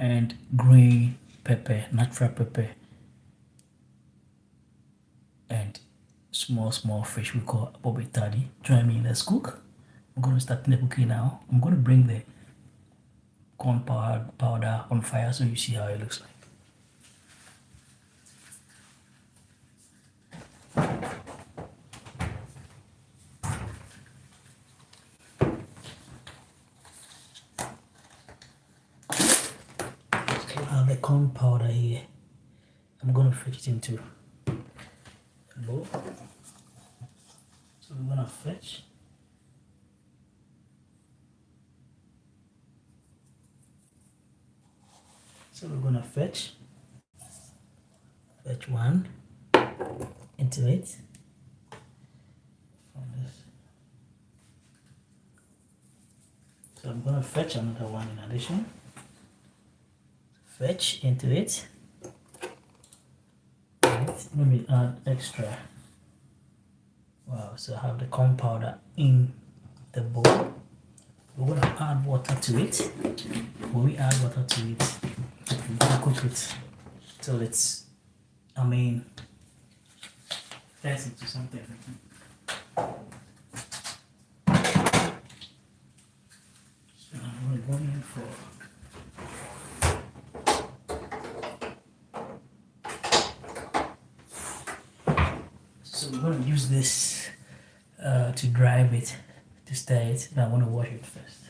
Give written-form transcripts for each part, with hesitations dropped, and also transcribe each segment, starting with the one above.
and green pepper, natural pepper, and small fish we call bobby taddy. Join me, let's cook. I'm going to start the cooking now. I'm going to bring the corn powder on fire so you see how it looks like. So I have the corn powder here. I'm going to fetch it into a bowl. So we're going to fetch. So we're going to fetch one into it. So I'm going to fetch another one in addition. Fetch into it. Right. Let me add extra. Wow, so I have the corn powder in the bowl. We're going to add water to it. When we add water to it, we're going to cook it till it's, turns into something. So I'm going in for so we're going to use this to drive it, to stir it, and I want to wash it first.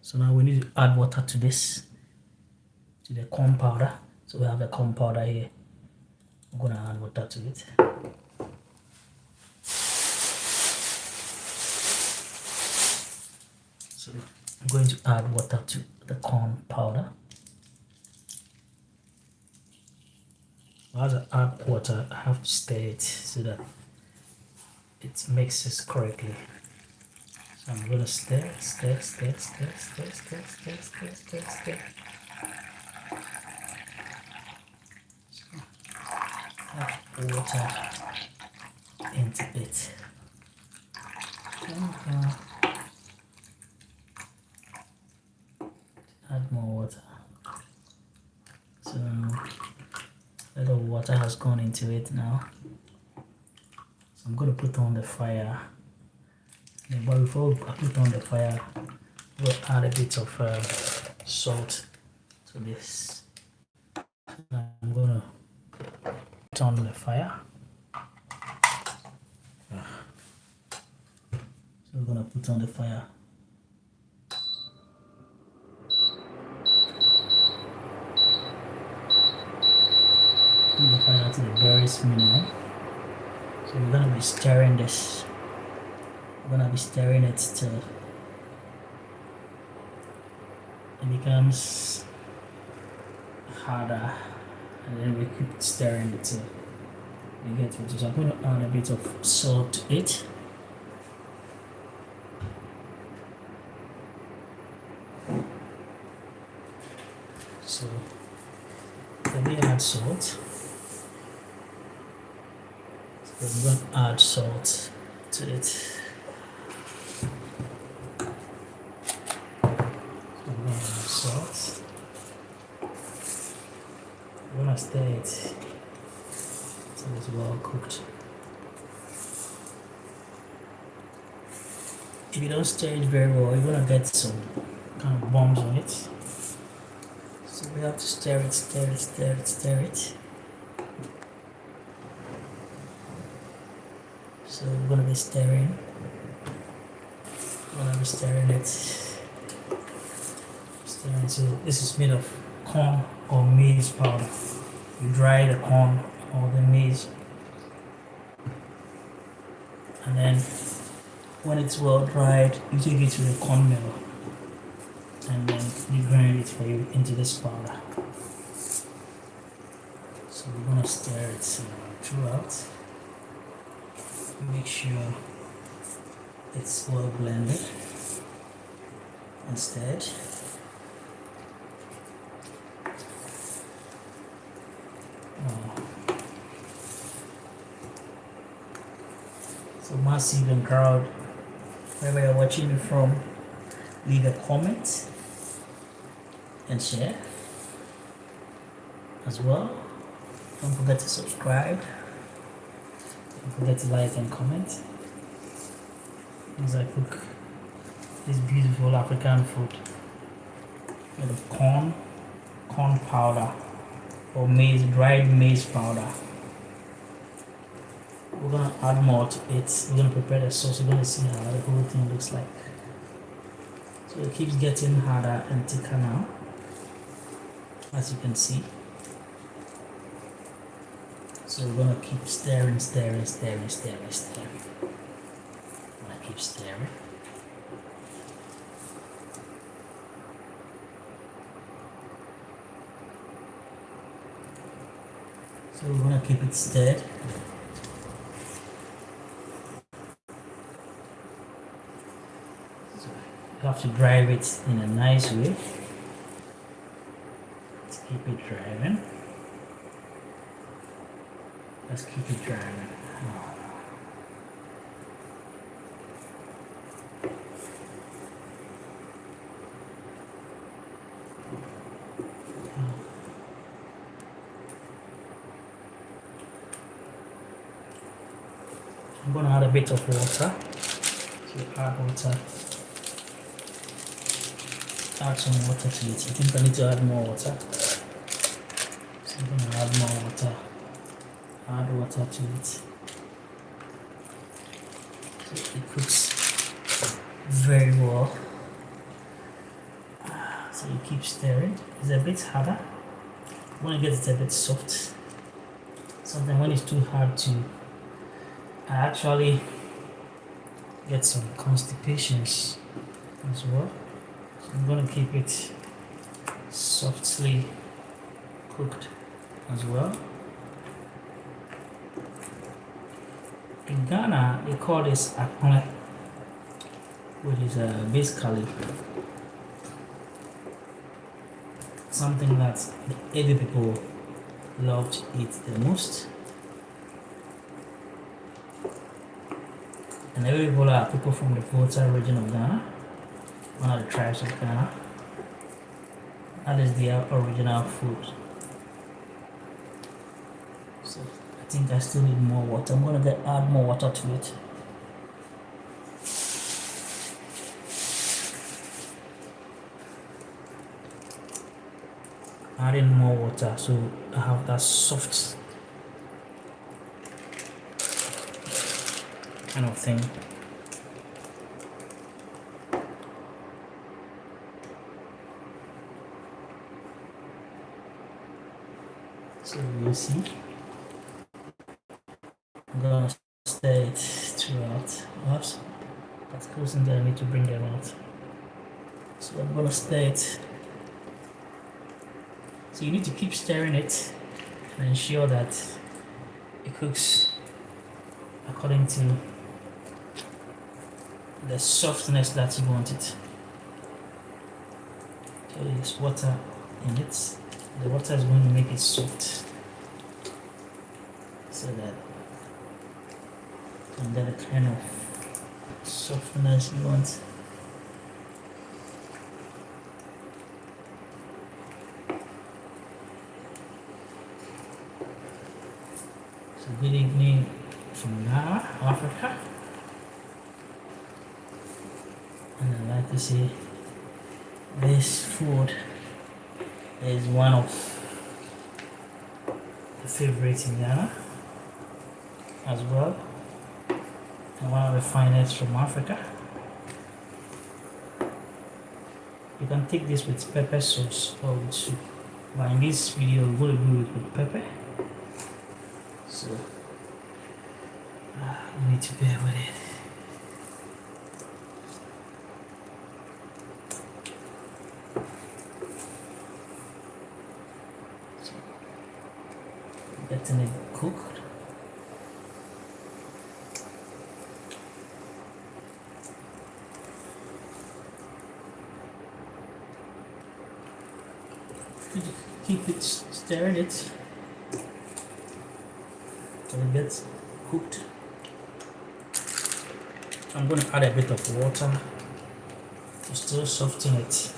So now we need to add water to this, to the corn powder. So we have the corn powder here. I'm going to add water to it. So I'm going to add water to the corn powder. As I add water, I have to stir it so that it mixes correctly. So I'm going to stir. Add water into it. Add more water. So a little water has gone into it now. So I'm going to put on the fire. But before I put on the fire, we'll add a bit of salt to this. I'm going to put on the fire. So we're going to put on the fire. Put the fire to the barest minimum. So we're going to be stirring this. We're going to be stirring it till it becomes harder, and then we keep stirring it till we get to it. So I'm going to add a bit of salt to it. So let me add salt. So I'm going to add salt to it. So I'm going to add salt. I'm going to stir it till it's well cooked. If you don't stir it very well, you're going to get some kind of bumps on it. So we have to stir it. So we're going to be stirring. It. Stirring. So this is made of corn or maize powder. You dry the corn or the maize, and then when it's well dried, you take it to the corn mill, and then you grind it for you into this powder. So we're gonna stir it throughout. Make sure it's well blended and stirred. So massive and crowd. Wherever you're watching me from, leave a comment and share as well. Don't forget to subscribe. Don't forget to like and comment as I cook this beautiful African food with corn powder or dried maize powder. We're gonna add more to it. We're gonna prepare the sauce. You're gonna see how the whole thing looks like. So it keeps getting harder and thicker now, as you can see. So we're gonna keep stirring. I'm gonna keep stirring. So we're gonna keep it stirred. So you have to drive it in a nice way to keep it driving. Let's keep it driving. I'm going to add a bit of water. So add water. Add some water to it. I think I need to add more water. So I'm going to add more water. Add water to it. So it cooks very well. So you keep stirring. It's a bit harder. You want to get it a bit soft. Sometimes when it's too hard to, I actually get some constipations as well. So I'm going to keep it softly cooked as well. In Ghana, they call this akple, which is basically something that the Edo people love to eat the most. And Edo people are people from the Volta region of Ghana, one of the tribes of Ghana. That is their original food. So I think I still need more water. I'm going to add more water to it. Adding more water so I have that soft kind of thing. So you see, I'm gonna stir it throughout. Oops, that's close in there. I need to bring them out. So I'm gonna stir it. So you need to keep stirring it and ensure that it cooks according to the softness that you want it. So there's water in it. The water is going to make it soft so that you can get the kind of softness you want. So good evening from Ghana, Africa. And I'd like to say this food is one of the favorites in Ghana as well, and one of the finest from Africa. You can take this with pepper sauce or with soup, but in this video I'm going to do it with pepper, so you need to bear with it. Getting it cooked. Keep it stirring it till it gets cooked. I'm going to add a bit of water to still soften it. So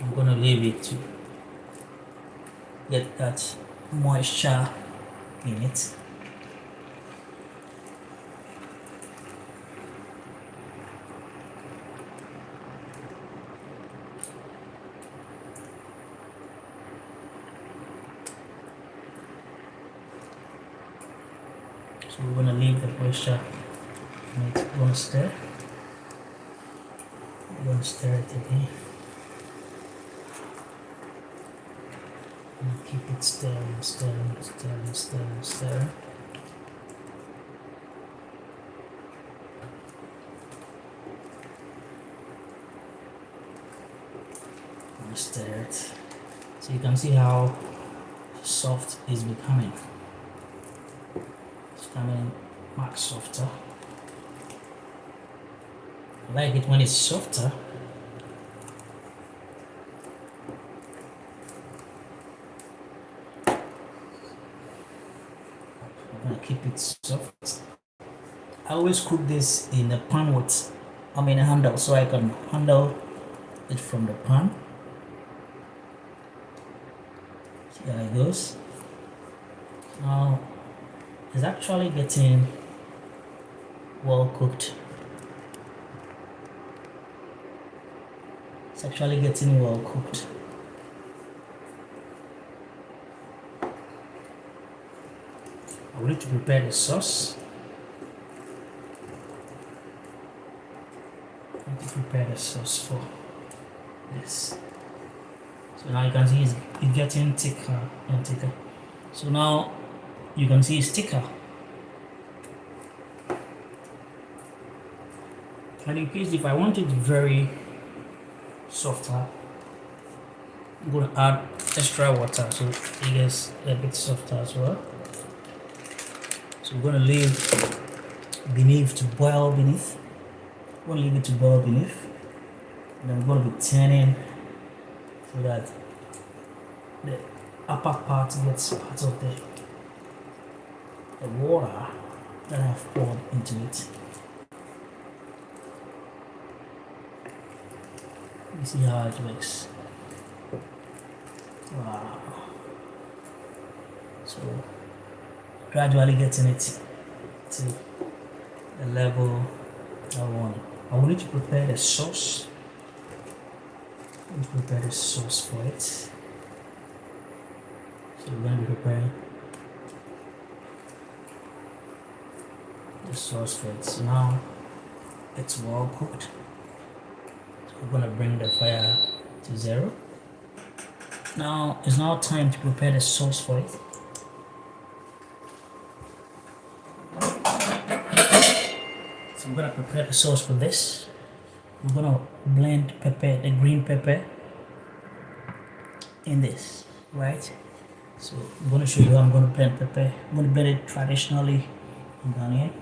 I'm going to leave it to get that moisture in it. So we're going to leave the moisture in it. We're going to stir. We're going to stir it again. And keep it stirring, stirring, stirring, stirring, stirring. And stir it. So you can see how soft it's becoming. It's becoming much softer. I like it when it's softer. I'm gonna keep it soft. I always cook this in a pan with, a handle, so I can handle it from the pan. See how it goes. Now it's actually getting well cooked. It's actually getting well cooked. I will need to prepare the sauce. I need to prepare the sauce for this. So now you can see it's getting thicker and thicker. So now you can see it's thicker. And in case if I want it very softer, I'm going to add extra water so it gets a bit softer as well. So we're going to leave beneath to boil beneath. We're going to leave it to boil beneath. And then we're going to be turning so that the upper part gets part of the water that I've poured into it. You see how it looks. Wow. So gradually getting it to the level I want. I will need to prepare the sauce. I need to prepare the sauce for it. So we're going to be preparing the sauce for it. So now it's well cooked. So we're going to bring the fire to 0. Now it's now time to prepare the sauce for it. So I'm going to prepare the sauce for this. We're going to blend pepper, the green pepper, in this, right? So I'm going to show you how I'm going to blend pepper. I'm going to blend it traditionally in Ghanaian.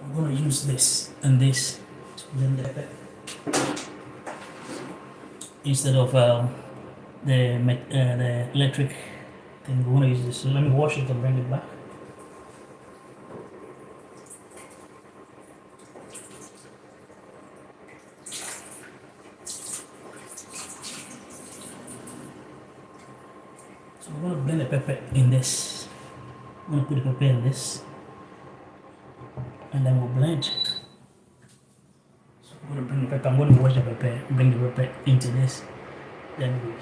I'm going to use this and this to blend the pepper instead of the electric thing. We're going to use this. So let me wash it and bring it back. So we're going to blend the pepper in this. I'm going to put the pepper in this, and then we'll blend. So I'm going to bring the pepper. I'm going to wash the pepper, bring the pepper into this, then we.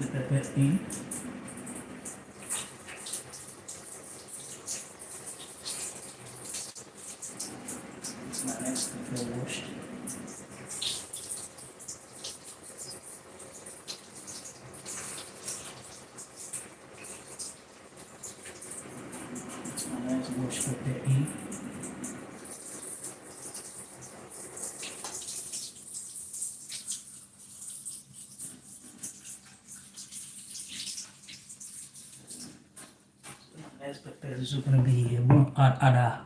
The pepper in. It's my next pepper washed. Yes, pepper is going to be here. We're going to add other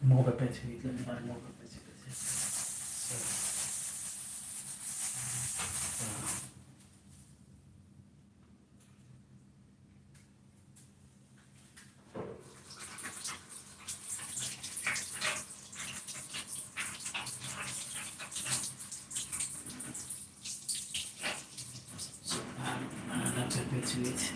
more pepper to it. Let me add more pepper to it. So add another pepper to it.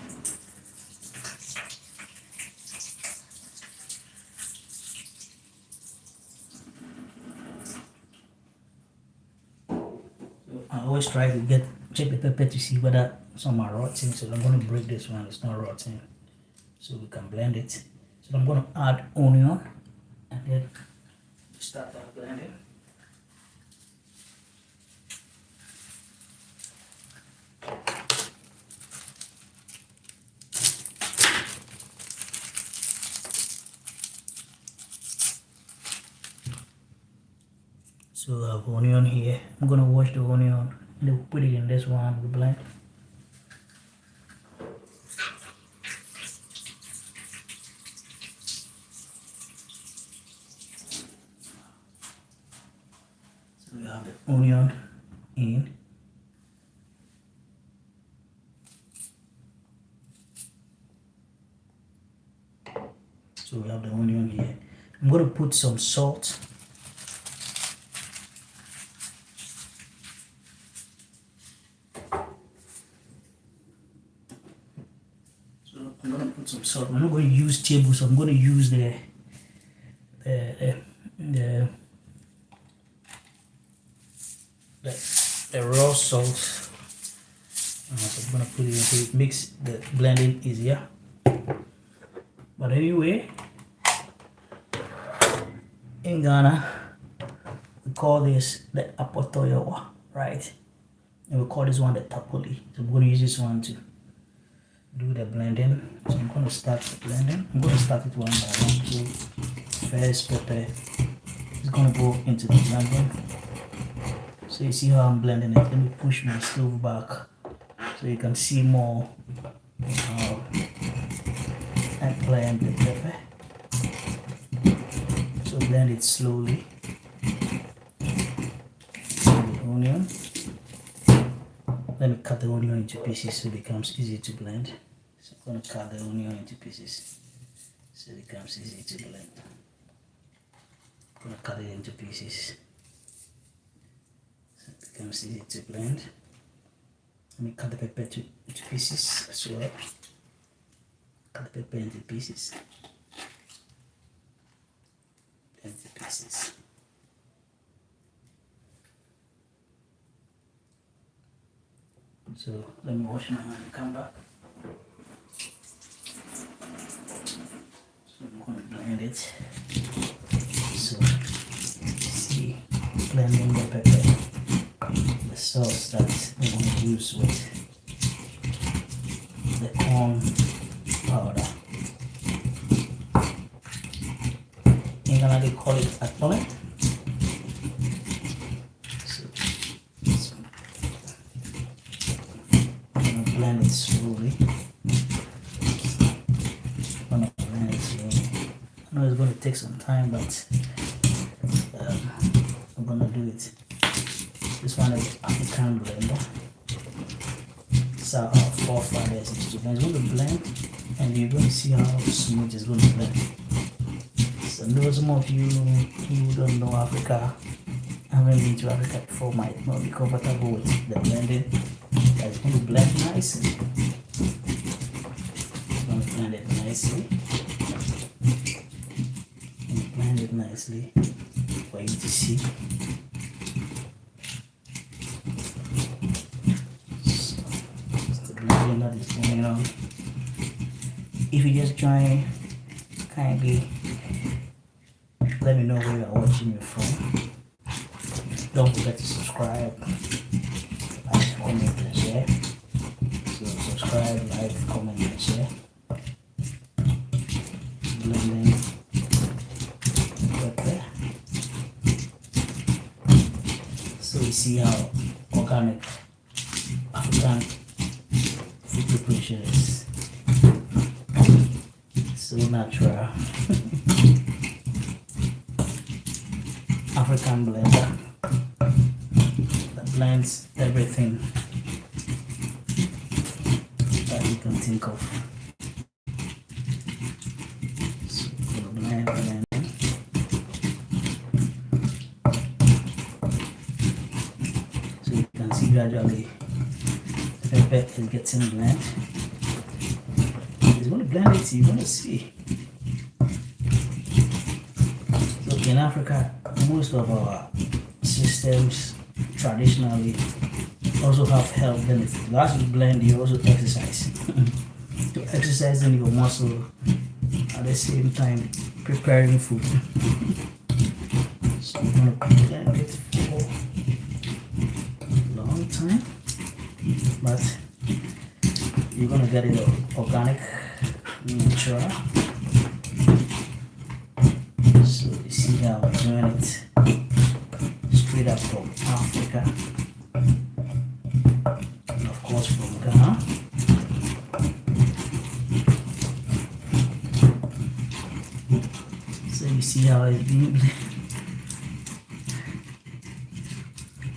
I always try to check the pepper to see whether some are rotten. So I'm going to break this one. It's not rotten, so we can blend it. So I'm going to add onion and then start that blending. So I have onion here. I'm going to wash the onion and then put it in this one we blend. So we have the onion in. So we have the onion here. I'm going to put some salt. I'm going to put some salt. I'm not going to use tables. I'm going to use the raw salt. So I'm going to put it in so it makes the blending easier. But anyway, in Ghana, we call this the apotoyowa, right? And we call this one the tapoli. So I'm going to use this one to do the blending. So I'm going to start the blending. I'm going to start it one by one. So first pepper is going to go into the blending. So you see how I'm blending it. Let me push my stove back so you can see more. And blend the pepper. So blend it slowly. The onion. Let me cut the onion into pieces so it becomes easy to blend. So I'm going to cut the onion into pieces so it becomes easy to blend. I'm going to cut it into pieces so it becomes easy to blend. Let me cut the pepper into pieces as well. Cut the pepper into pieces. Into pieces. So let me wash my hand and come back. So I'm going to blend it. So see, blending the pepper, the sauce that we're going to use with the corn powder. In Ghana they call it atole. So I'm going to blend it slowly. I know it's going to take some time, but I'm going to do it. This one is African blender. So our forefathers used to blend. It's going to blend, and you're going to see how smooth it's going to blend. So some of you who don't know Africa, haven't been to Africa before, might not be comfortable with the blending. It's going to blend nicely. It's going to blend it nicely. And blend it nicely for you to see. So the blending that is going on. If you just join, kindly let me know where you are watching me from. Don't forget to subscribe, like, comment, and share. So subscribe, like, comment, and share. Blending pepper. So we see how organic African food preparation is. So natural. African blender that blends everything that you can think of. So blend. So you can see gradually the pepper is getting blend. It's going to blend it, you're going to see. So in Africa, most of our systems traditionally also have health benefits. As you blend, you also exercise. You're exercising your muscle at the same time preparing food. So I'm going to blend it for a long time, but you're going to get it organic, natural. So you see how I'm doing it straight up from Africa, and of course from Ghana. So you see how it's being.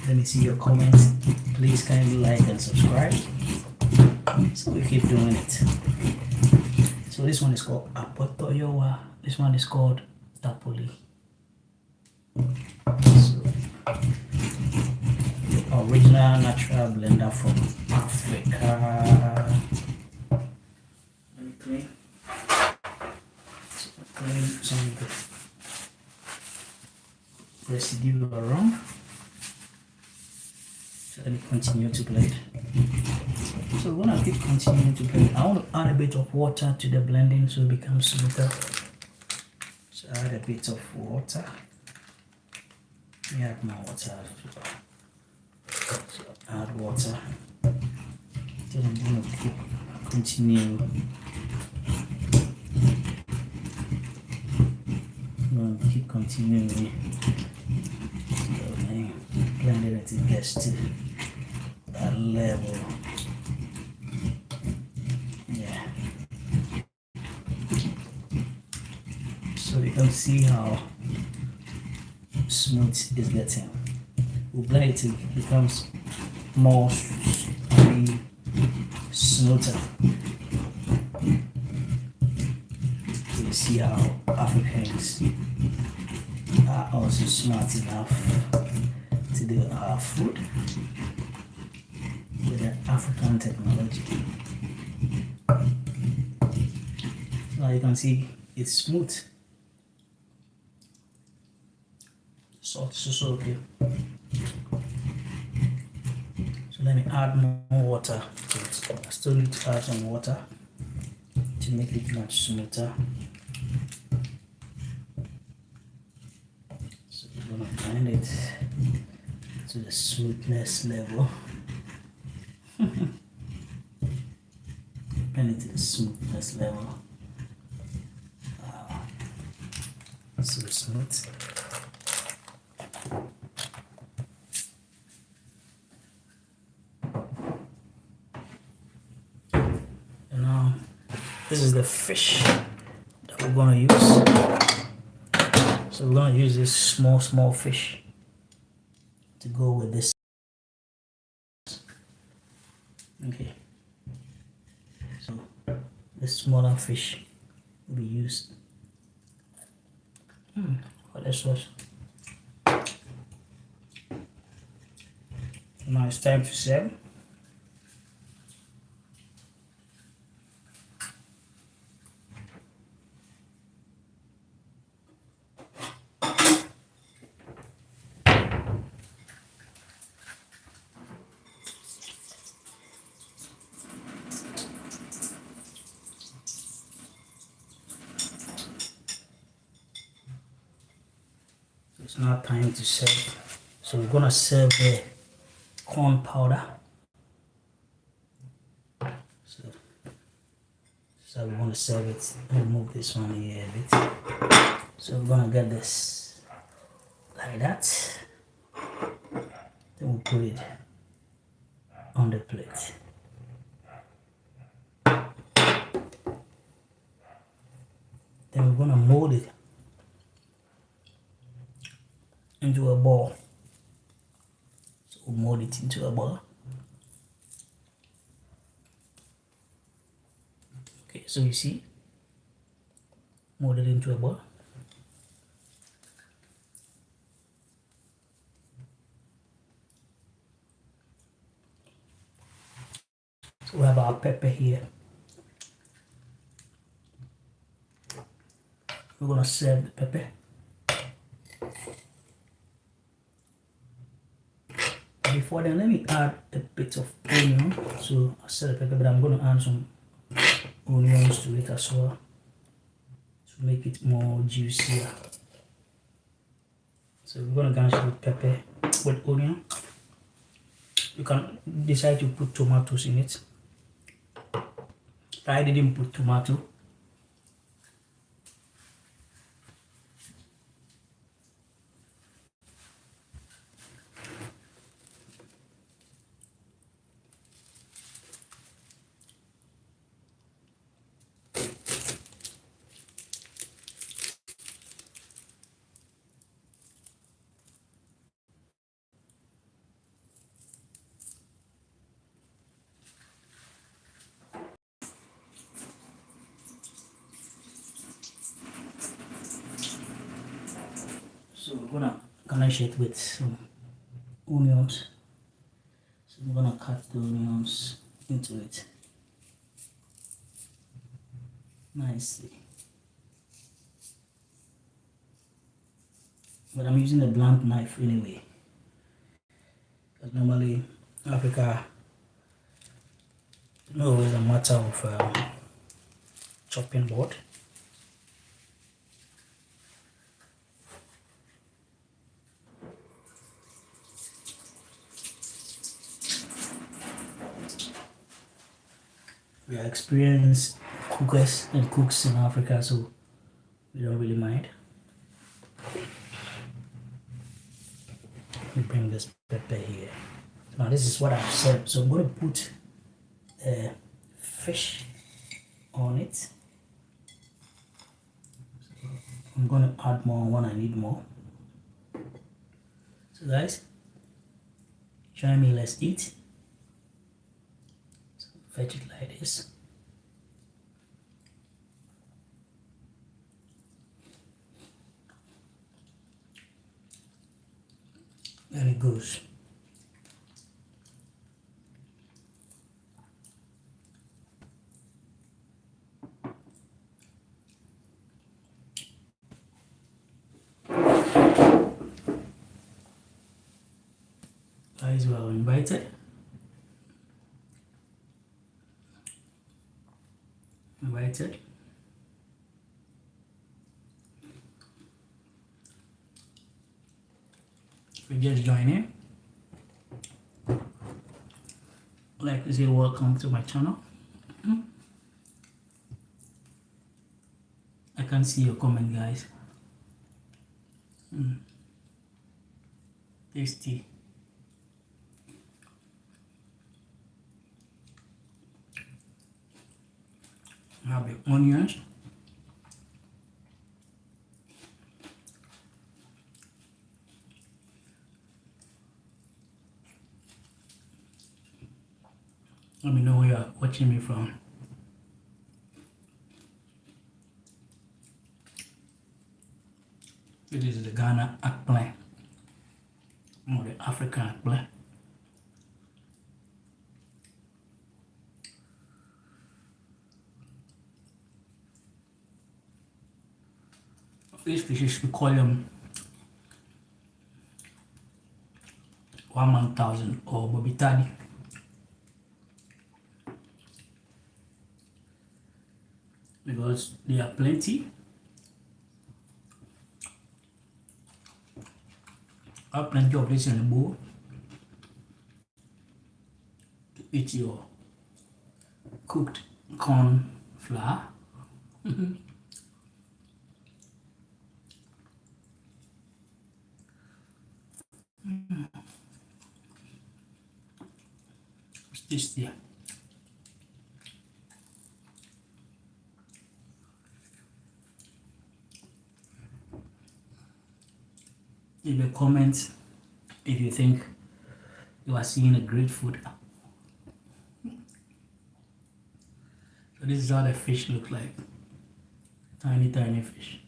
Let me see your comments. Please kindly like and subscribe. So we keep doing it. So this one is called Apotoyowa. This one is called Tapoli. So the original natural blender from Africa. Let me clean. So clean some of the residue around. So let me continue to blend. So we're gonna keep continuing to blend. I want to add a bit of water to the blending so it becomes smoother. So add a bit of water. Add more water as well. So add water. Then I'm gonna continue. I'm gonna keep continuing. Blending it till it gets to that level. Yeah. So you can see how smooth it's getting. We blend it till it becomes more smoother. So you see how Africans are also smart enough to do our food with the African technology. Now you can see it's smooth. Salt is also okay. So let me add more water to it. I still need to add some water to make it much smoother. So we're gonna blend it to the smoothness level. Blend it to the smoothness level. So smooth. And now this is the fish that we're gonna use. So we're gonna use this small fish to go with this. Okay. So this smaller fish will be used for the sauce. Now it's time to serve. It's now time to serve. So we're gonna serve the corn powder. So we want to serve it. Remove this one here a bit. So we're gonna get this like that. Then we'll put it on the plate. Then we're gonna mold it into a ball. So we'll mold it into a ball. Okay, so you see, mold it into a ball. So we have our pepper here. We're gonna serve the pepper. Before then, let me add a bit of onion. So I said the pepper, but I'm gonna add some onions to it as well to make it more juicier. So we're gonna garnish with pepper with onion. You can decide to put tomatoes in it. I didn't put tomato. So we're gonna garnish it with some onions. So we're gonna cut the onions into it nicely. But I'm using a blunt knife anyway. Because normally Africa, it's not always a matter of chopping board. We are experienced cookers and cooks in Africa, so we don't really mind. Let me bring this pepper here. Now this is what I've said. So I'm going to put the fish on it. So I'm going to add more when I need more. So guys, join me, let's eat. So fetch it like this. And it goes. Guys, you are invited. Invited. If you just join in, I'd like to say welcome to my channel. I can see your comment, guys. Tasty. I have the onions. Let me know where you are watching me from. This is the Ghana eggplant, or the African eggplant. These fishes, we call them 1,000 or bobitani. Because there are plenty. I have plenty of this in the bowl to eat your cooked corn flour. It's tasty. Leave a comment if you think you are seeing a great food. So this is how the fish look like. Tiny, tiny fish.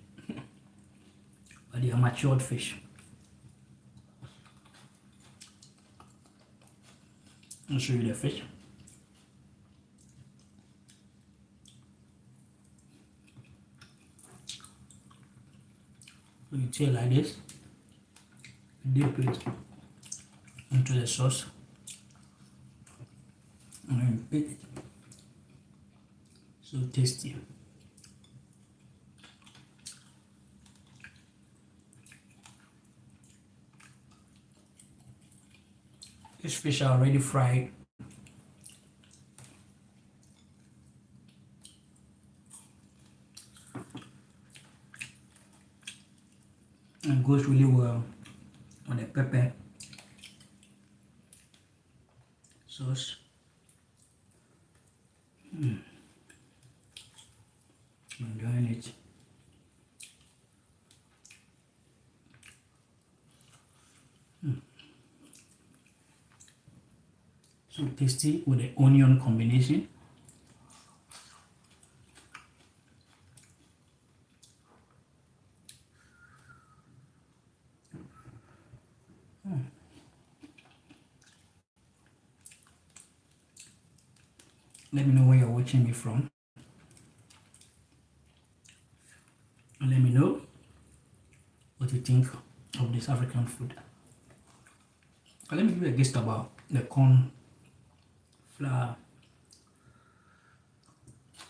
But they are matured fish. I'll show you the fish. So you tail like this, dip it into the sauce, and then eat it. So tasty. These fish are already fried. And goes really well on the pepper sauce. Enjoying it. So tasty with the onion combination. Let me know where you're watching me from. And let me know what you think of this African food. Let me give you a gist about the corn flour.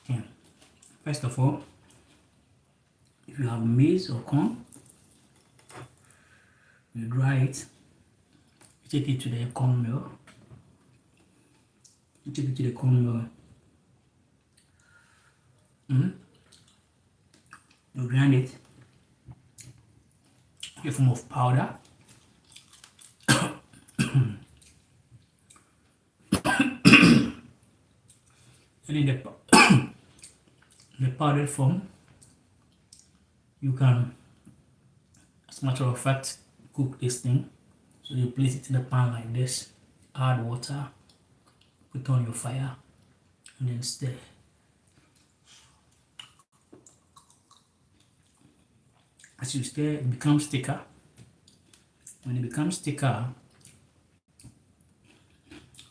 Okay. First of all, if you have maize or corn, you dry it, you take it to the corn mill. You take it to the corn mill. You grind it in a form of powder. And in the powdered form, you can, as a matter of fact, cook this thing. So you place it in the pan like this, add water, put on your fire, and then stir. As you stir, it becomes thicker. When it becomes thicker,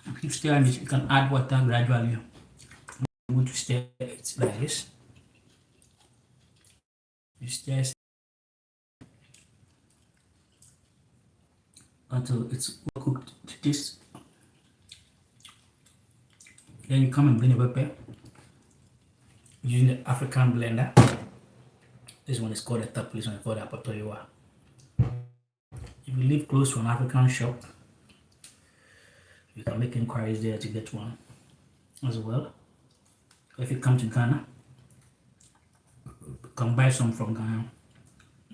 you keep stirring it. You can add water gradually. You want to stir it like this. You stir until it's well cooked to this. Then you come and blend the pepper using the African blender. This one is called a tap, this one is called a patoyua. If you live close to an African shop, you can make inquiries there to get one as well. If you come to Ghana, you can buy some from Ghana,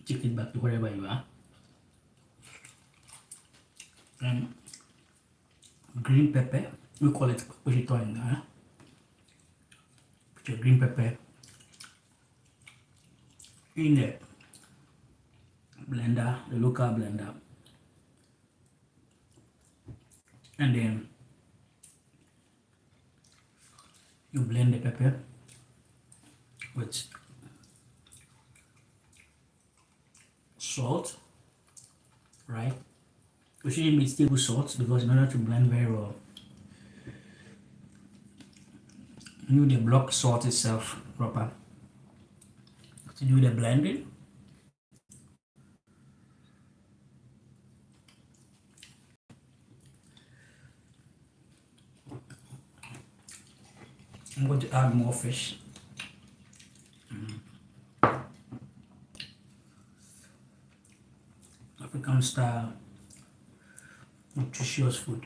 take it back to wherever you are. And green pepper, we call it pochito in Ghana. Put your green pepper in the blender, the local blender, and then you blend the pepper with salt, right? We shouldn't mix table salt because in order to blend very well, you need the block salt itself proper to do the blending. I'm going to add more fish. African style nutritious food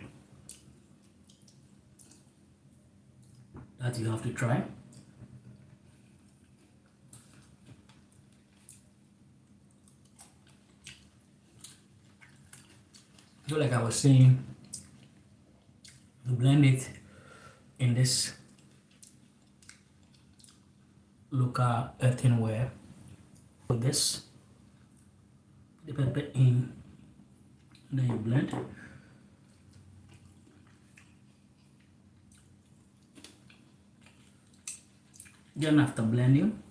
that you have to try. So like I was saying, you blend it in this local earthenware. Put this, the pepper in, Then you blend. Then after blending,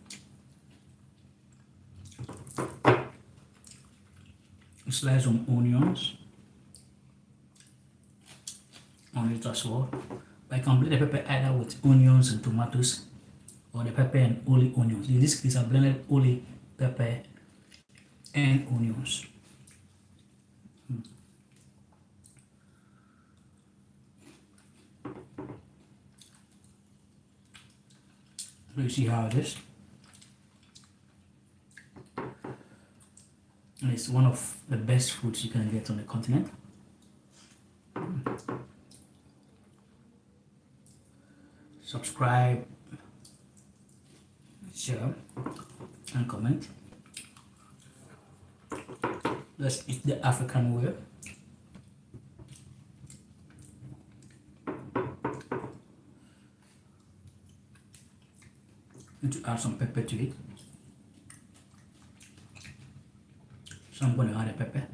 you slice some onions on it as well. But I can blend the pepper either with onions and tomatoes or the pepper and only onions. In this case, I blended only pepper and onions. So you see how it is. And it's one of the best foods you can get on the continent. Subscribe, share, and comment. Let's eat the African way. Need to add some pepper to it. So I'm going to add a pepper.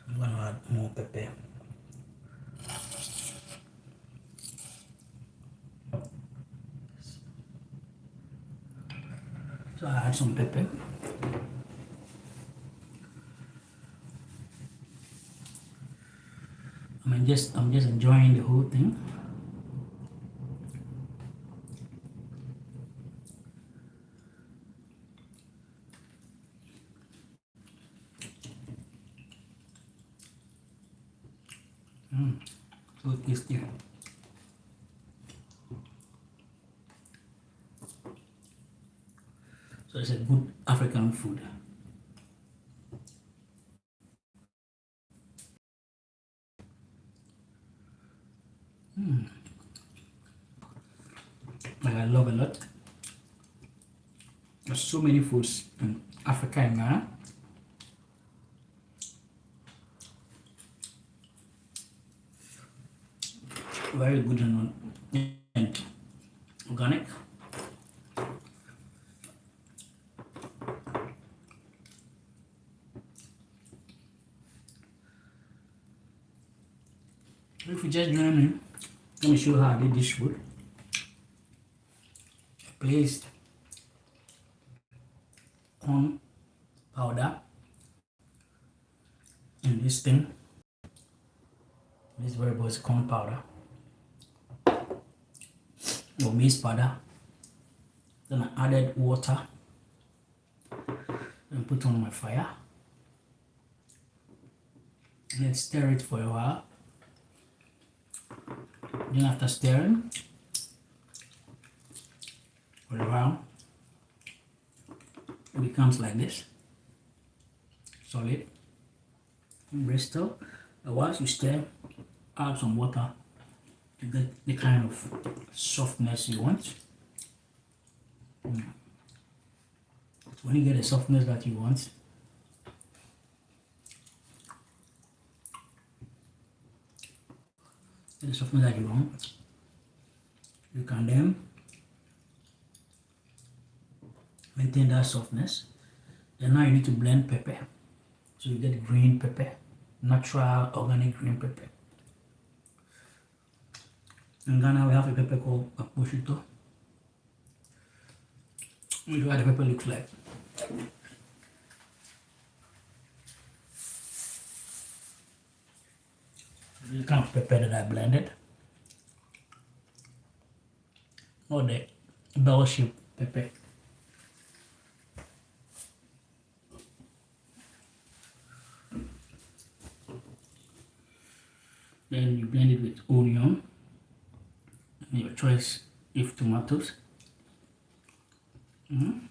I'm going to add more pepper. So I add some pepper. I'm just enjoying the whole thing. So tasty. So it's a good African food. Like I love a lot. There's so many foods in Africa and Ghana. Very good and organic. If you just join me, let me show you how I did this food. Placed corn powder in this thing. This variable is corn powder or maize powder. Then I added water and put on my fire. Let's stir it for a while. Then after stirring for a while, it becomes like this, solid, bristle. Once you stir, add some water to get the kind of softness you want. When you get the softness that you want, you can then maintain that softness. Then now you need to blend pepper. So you get green pepper, natural organic green pepper. In Ghana we have a pepper called aposhito. This is what the pepper looks like. This is the kind of pepper that I blended. Or the bell-shaped pepper. Then you blend it with onion, your choice if tomatoes. And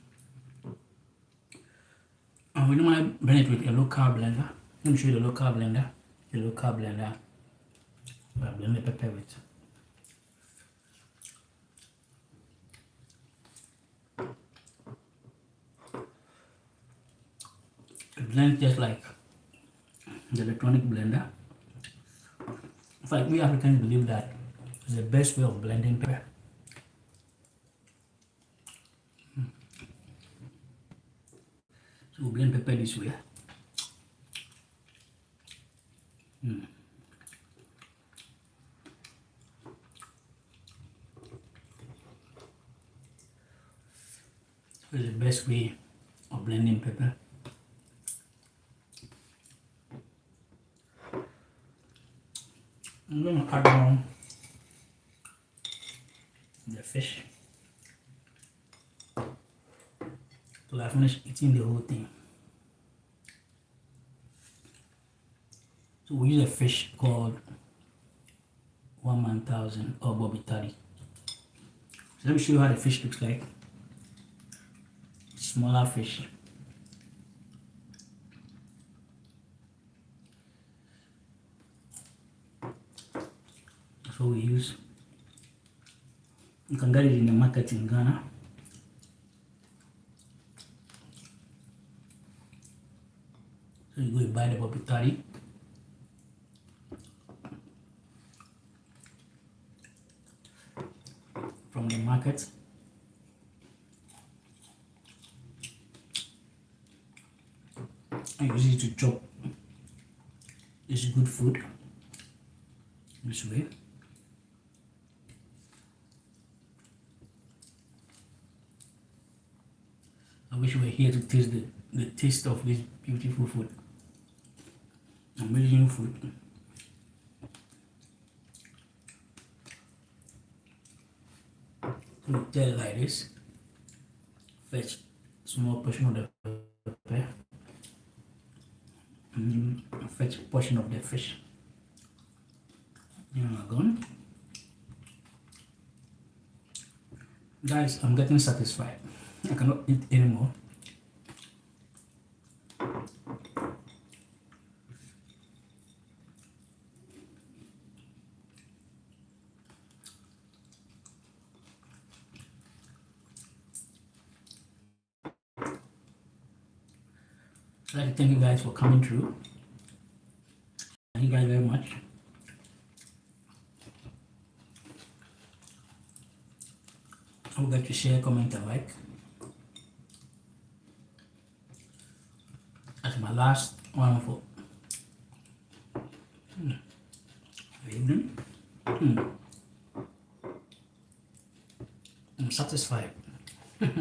we normally blend it with a local blender. Let me show you the local blender. The local blender. I blend the pepper with. It blends just like the electronic blender. In fact, we Africans believe that It's the best way of blending pepper. So we blend pepper this way. So it's the best way of blending pepper. I'm going to add on the fish till I finish eating the whole thing. So we use a fish called 1,000 or Bobby 30. So let me show you how the fish looks like. Smaller fish. That's what we use. You can get it in the market in Ghana. So you go and buy the Bobby 30. From the market. I use it to chop this good food this way. I wish we were here to taste the taste of this beautiful food. Amazing food. So you tell it like this. Fetch small portion of the pepper. And fetch a portion of the fish. Then we're gone. Guys, I'm getting satisfied. I cannot eat anymore. I'd like to thank you guys for coming through. Thank you guys very much. Don't forget to share, comment, and like. That's my last one for evening. I'm satisfied. Let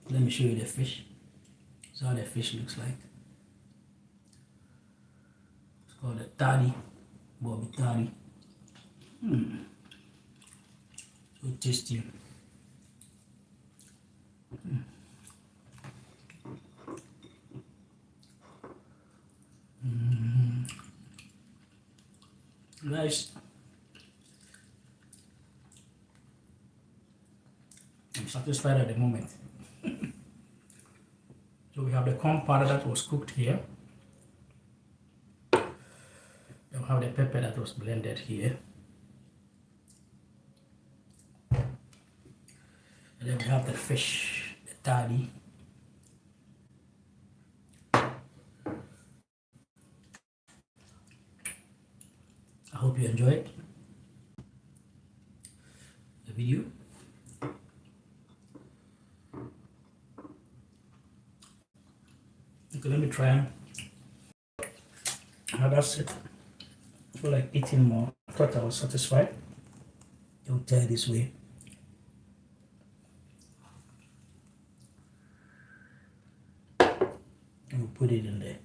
me show you the fish. That's how the fish looks like. It's called a toddy, Bobby toddy. So tasty. Guys, I'm satisfied at the moment. So we have the corn powder that was cooked here. Then we have the pepper that was blended here. And then we have the fish, the toddy. I hope you enjoyed the video. Okay, let me try. That's it. I feel like eating more. I thought I was satisfied. I'll try this way. And we'll put it in there.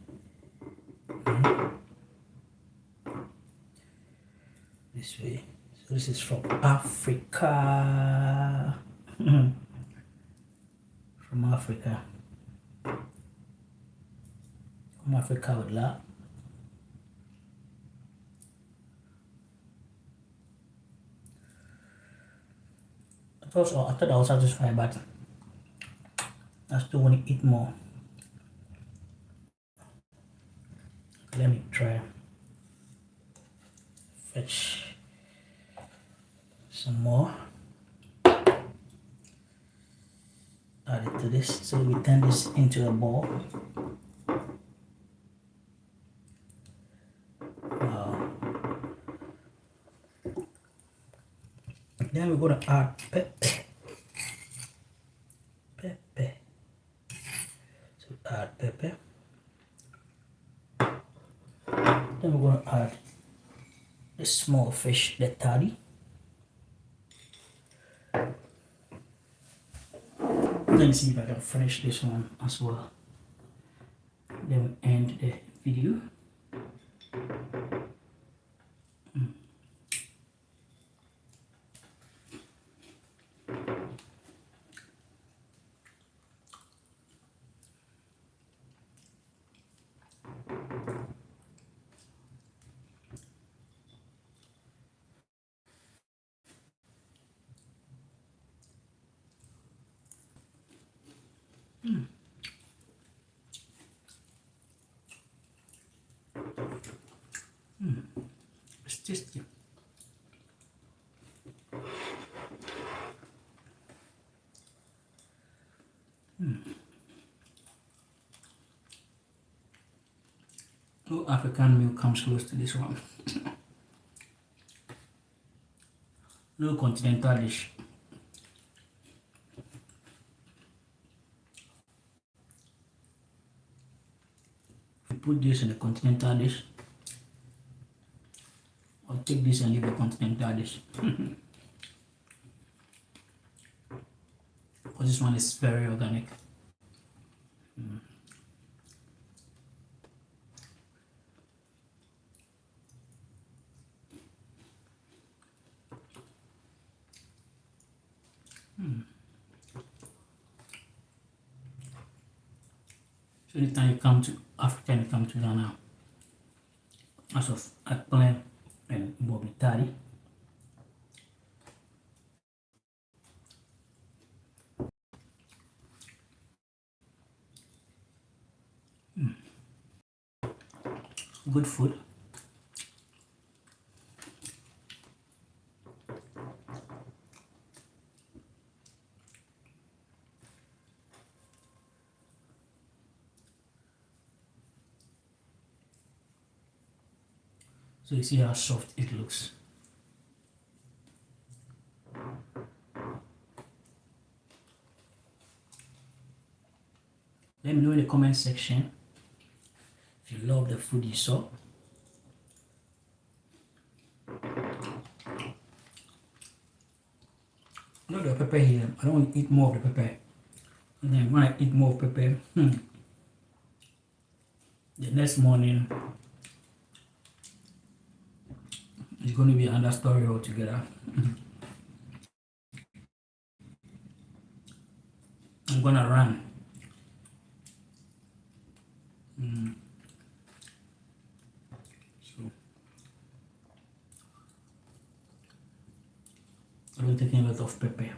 This way. So this is from Africa. From Africa. From Africa with love. I thought I was satisfied, but I still want to eat more. Let me try. Fetch some more. Add it to this. So we turn this into a ball. Wow. going to add pepper. Pepper. So add pepper. Then we're going to add the small fish, the toddy. Let me see if I can finish this one as well. Then we end the video. It's tasty. No African meal comes close to this one. No continental dish. If you put this in a continental dish, I'll take this and leave the continental dish. Because this one is very organic. So anytime you come to Africa and you come to Ghana, as of eggplant and bobi tari, good food. So you see how soft it looks. Let me know in the comment section if you love the food you saw. Not the pepper here. I don't want to eat more of the pepper. And then when I eat more pepper, the next morning it's going to be another story altogether. I'm gonna run. So I'm taking a lot of pepper.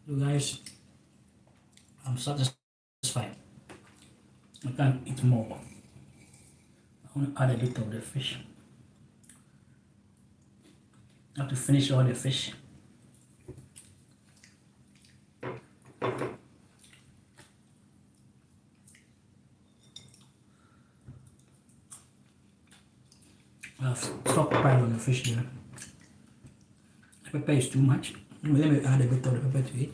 So guys, I'm satisfied. I can't eat more. I want to add a bit of the fish. I have to finish all the fish. I have stockpile on the fish there. The pepper is too much. Let me add a bit of the pepper to it.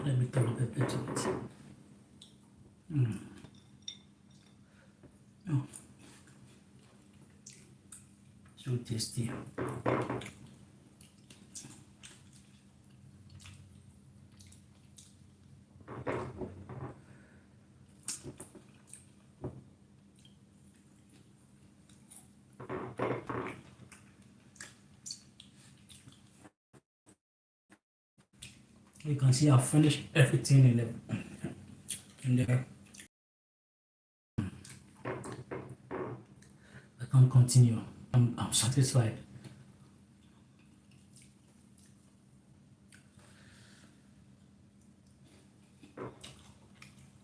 Let me throw the pepper to it. Oh. So tasty. You can see I've finished everything in there. I can't continue. I'm satisfied.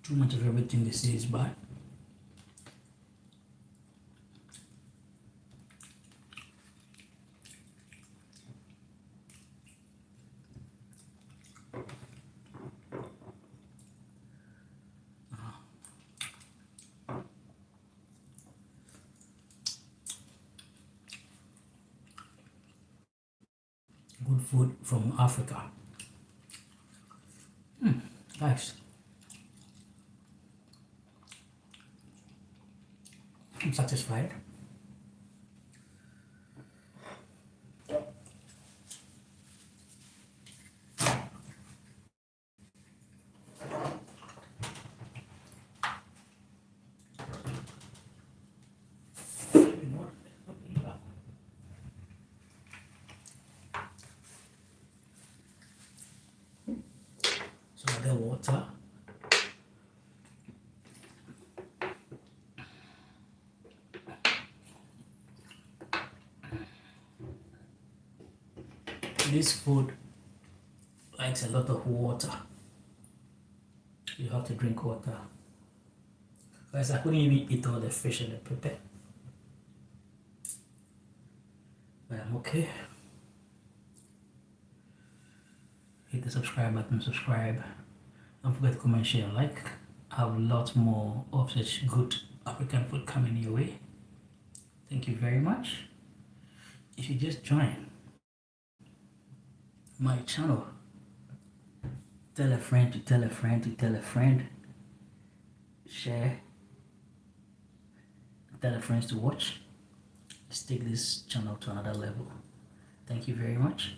Too much of everything they say is bad. good food from Africa. Guys, I'm satisfied. Some other water. This food likes a lot of water. You have to drink water. Guys, I couldn't even eat all the fish and the pepper. But I'm okay. Hit the subscribe button, subscribe. Don't forget to comment, share, and like. I have a lot more of such good African food coming your way. Thank you very much. If you just join my channel, tell a friend to tell a friend to tell a friend. Share. Tell your friends to watch. Let's take this channel to another level. Thank you very much.